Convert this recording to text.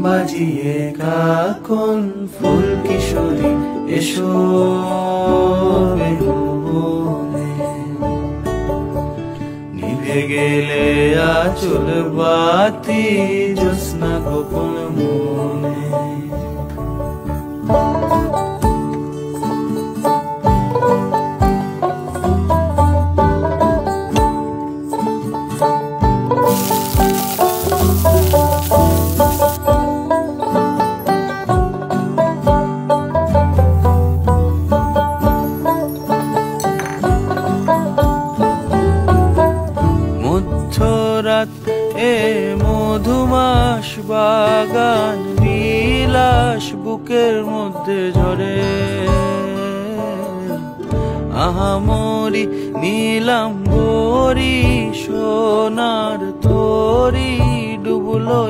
বাজিয়ে কাকন ফুল কিশোরী এসো বেহুবনে। নিভে গেলে আচল বাতি জ্যোৎস্না গোপন মনে। মধ্যরাত এ মধুমাস বাগান বিলাস বুকের মধ্যে ঝরে। আহামরি নীলাম্বরী সোনার তরি ডুবলো